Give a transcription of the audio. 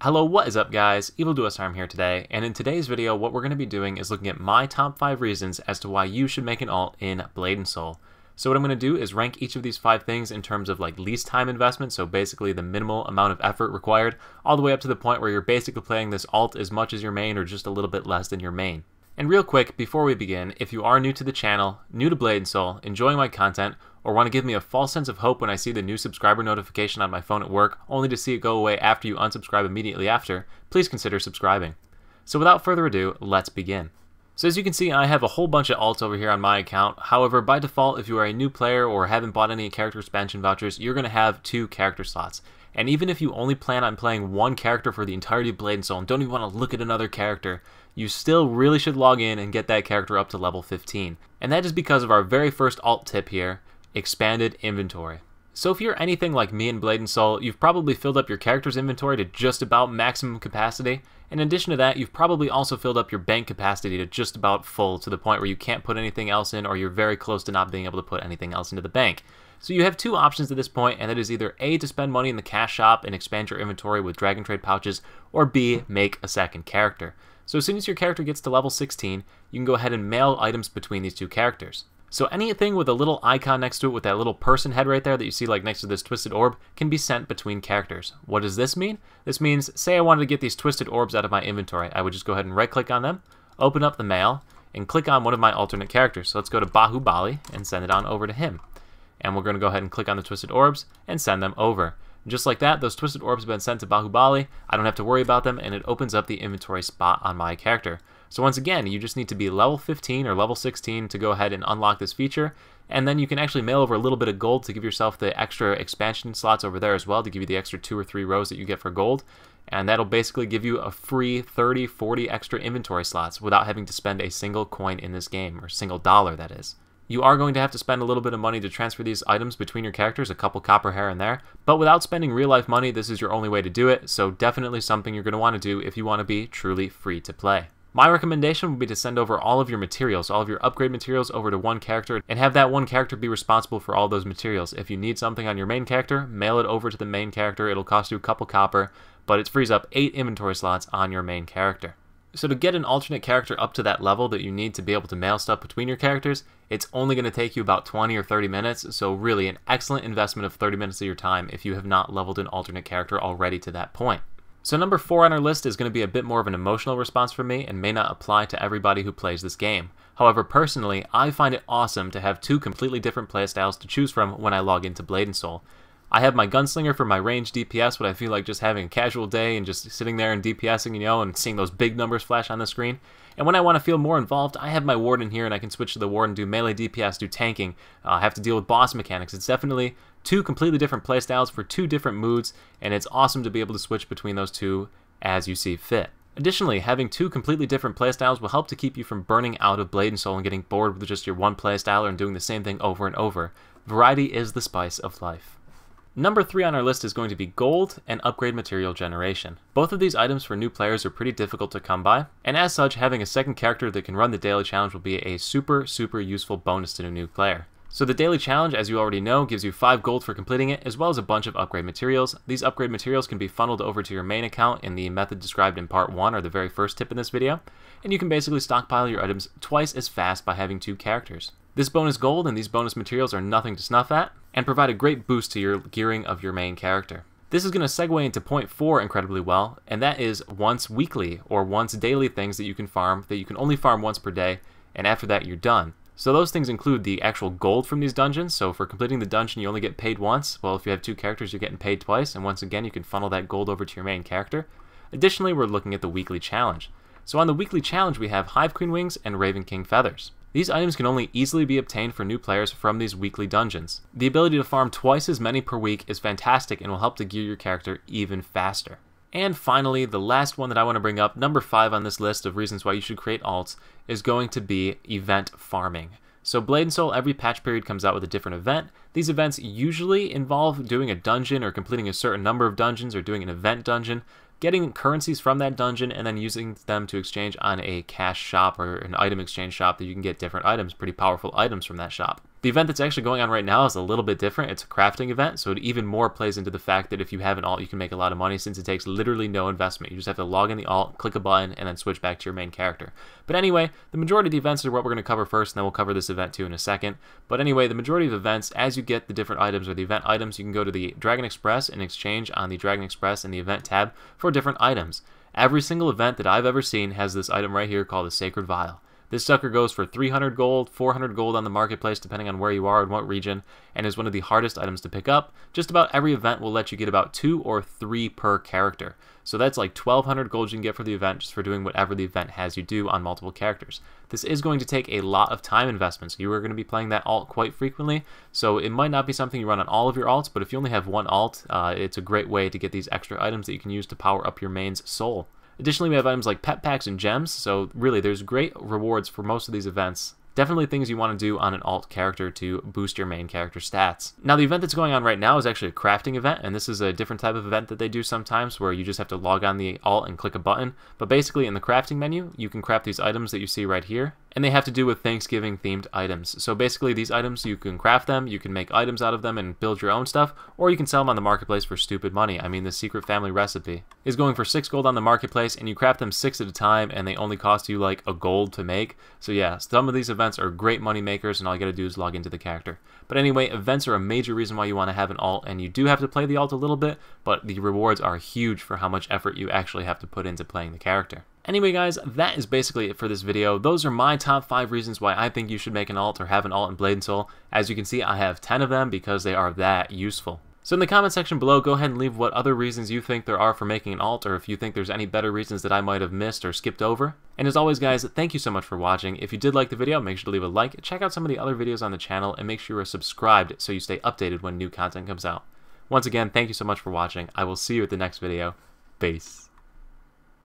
Hello, what is up guys? EvilDuosarm here today, and in today's video what we're going to be doing is looking at my top 5 reasons as to why you should make an alt in Blade & Soul. So what I'm going to do is rank each of these 5 things in terms of like least time investment, so basically the minimal amount of effort required, all the way up to the point where you're basically playing this alt as much as your main or just a little bit less than your main. And real quick, before we begin, if you are new to the channel, new to Blade & Soul, enjoying my content, or want to give me a false sense of hope when I see the new subscriber notification on my phone at work, only to see it go away after you unsubscribe immediately after, please consider subscribing. So without further ado, let's begin. So as you can see, I have a whole bunch of alts over here on my account. However, by default, if you are a new player or haven't bought any character expansion vouchers, you're going to have 2 character slots. And even if you only plan on playing one character for the entirety of Blade & Soul and don't even want to look at another character, you still really should log in and get that character up to level 15. And that is because of our very first alt tip here, expanded inventory. So if you're anything like me in Blade & Soul, you've probably filled up your character's inventory to just about maximum capacity. In addition to that, you've probably also filled up your bank capacity to just about full, to the point where you can't put anything else in, or you're very close to not being able to put anything else into the bank. So you have 2 options at this point, and that is either A, to spend money in the cash shop and expand your inventory with Dragon Trade pouches, or B, make a second character. So as soon as your character gets to level 16, you can go ahead and mail items between these 2 characters. So anything with a little icon next to it with that little person head right there that you see like next to this twisted orb can be sent between characters. What does this mean? This means, say I wanted to get these twisted orbs out of my inventory, I would just go ahead and right click on them, open up the mail, and click on one of my alternate characters. So let's go to Bahubali and send it on over to him. And we're going to go ahead and click on the twisted orbs and send them over. And just like that, those twisted orbs have been sent to Bahubali. I don't have to worry about them, and it opens up the inventory spot on my character. So once again, you just need to be level 15 or level 16 to go ahead and unlock this feature, and then you can actually mail over a little bit of gold to give yourself the extra expansion slots over there as well, to give you the extra 2 or 3 rows that you get for gold, and that'll basically give you a free 30, 40 extra inventory slots without having to spend a single coin in this game, or single dollar that is. You are going to have to spend a little bit of money to transfer these items between your characters, a couple copper here and there, but without spending real life money, this is your only way to do it, so definitely something you're going to want to do if you want to be truly free to play. My recommendation would be to send over all of your materials, all of your upgrade materials over to one character, and have that one character be responsible for all those materials. If you need something on your main character, mail it over to the main character. It'll cost you a couple copper, but it frees up 8 inventory slots on your main character. So to get an alternate character up to that level that you need to be able to mail stuff between your characters, it's only going to take you about 20 or 30 minutes, so really an excellent investment of 30 minutes of your time if you have not leveled an alternate character already to that point. So number 4 on our list is going to be a bit more of an emotional response from me and may not apply to everybody who plays this game. However, personally, I find it awesome to have 2 completely different playstyles to choose from when I log into Blade & Soul. I have my Gunslinger for my range DPS, when I feel like just having a casual day and just sitting there and DPSing, you know, and seeing those big numbers flash on the screen. And when I want to feel more involved, I have my Warden here, and I can switch to the Warden, do melee DPS, do tanking, have to deal with boss mechanics. It's definitely 2 completely different playstyles for 2 different moods, and it's awesome to be able to switch between those 2 as you see fit. Additionally, having 2 completely different playstyles will help to keep you from burning out of Blade & Soul and getting bored with just your one playstyle and doing the same thing over and over. Variety is the spice of life. Number 3 on our list is going to be gold and upgrade material generation. Both of these items for new players are pretty difficult to come by, and as such, having a second character that can run the daily challenge will be a super useful bonus to a new player. So the daily challenge, as you already know, gives you 5 gold for completing it, as well as a bunch of upgrade materials. These upgrade materials can be funneled over to your main account in the method described in part 1, or the very first tip in this video, and you can basically stockpile your items twice as fast by having 2 characters. This bonus gold and these bonus materials are nothing to snuff at, and provide a great boost to your gearing of your main character. This is going to segue into point 4 incredibly well, and that is once weekly or once daily things that you can farm, that you can only farm once per day, and after that you're done. So those things include the actual gold from these dungeons, so for completing the dungeon you only get paid once. Well, if you have 2 characters you're getting paid twice, and once again you can funnel that gold over to your main character. Additionally, we're looking at the weekly challenge. So on the weekly challenge we have Hive Queen Wings and Raven King Feathers. These items can only easily be obtained for new players from these weekly dungeons. The ability to farm twice as many per week is fantastic and will help to gear your character even faster. And finally, the last one that I want to bring up, number 5 on this list of reasons why you should create alts, is going to be event farming. So Blade & Soul, every patch period comes out with a different event. These events usually involve doing a dungeon or completing a certain number of dungeons or doing an event dungeon, getting currencies from that dungeon, and then using them to exchange on a cash shop or an item exchange shop that you can get different items, pretty powerful items from that shop. The event that's actually going on right now is a little bit different. It's a crafting event, so it even more plays into the fact that if you have an alt, you can make a lot of money since it takes literally no investment. You just have to log in the alt, click a button, and then switch back to your main character. But anyway, the majority of the events are what we're going to cover first, and then we'll cover this event too in a second. But anyway, the majority of events, as you get the different items or the event items, you can go to the Dragon Express and exchange on the Dragon Express in the event tab for different items. Every single event that I've ever seen has this item right here called the Sacred Vial. This sucker goes for 300 gold, 400 gold on the marketplace depending on where you are and what region, and is one of the hardest items to pick up. Just about every event will let you get about 2 or 3 per character. So that's like 1200 gold you can get for the event just for doing whatever the event has you do on multiple characters. This is going to take a lot of time investment, so you are going to be playing that alt quite frequently, so it might not be something you run on all of your alts, but if you only have one alt, it's a great way to get these extra items that you can use to power up your main's soul. Additionally, we have items like pet packs and gems, so really there's great rewards for most of these events. Definitely things you want to do on an alt character to boost your main character stats. Now the event that's going on right now is actually a crafting event, and this is a different type of event that they do sometimes where you just have to log on the alt and click a button. But basically in the crafting menu, you can craft these items that you see right here, and they have to do with Thanksgiving themed items. So basically these items, you can craft them, you can make items out of them and build your own stuff, or you can sell them on the marketplace for stupid money. I mean, the secret family recipe is going for 6 gold on the marketplace, and you craft them 6 at a time, and they only cost you like a gold to make. So yeah, some of these events are great money makers, and all you gotta do is log into the character. But anyway, events are a major reason why you want to have an alt, and you do have to play the alt a little bit, but the rewards are huge for how much effort you actually have to put into playing the character. Anyway guys, that is basically it for this video. Those are my top 5 reasons why I think you should make an alt or have an alt in Blade and Soul. As you can see, I have 10 of them because they are that useful. So in the comment section below, go ahead and leave what other reasons you think there are for making an alt, or if you think there's any better reasons that I might have missed or skipped over. And as always guys, thank you so much for watching. If you did like the video, make sure to leave a like, check out some of the other videos on the channel, and make sure you are subscribed so you stay updated when new content comes out. Once again, thank you so much for watching. I will see you at the next video. Peace.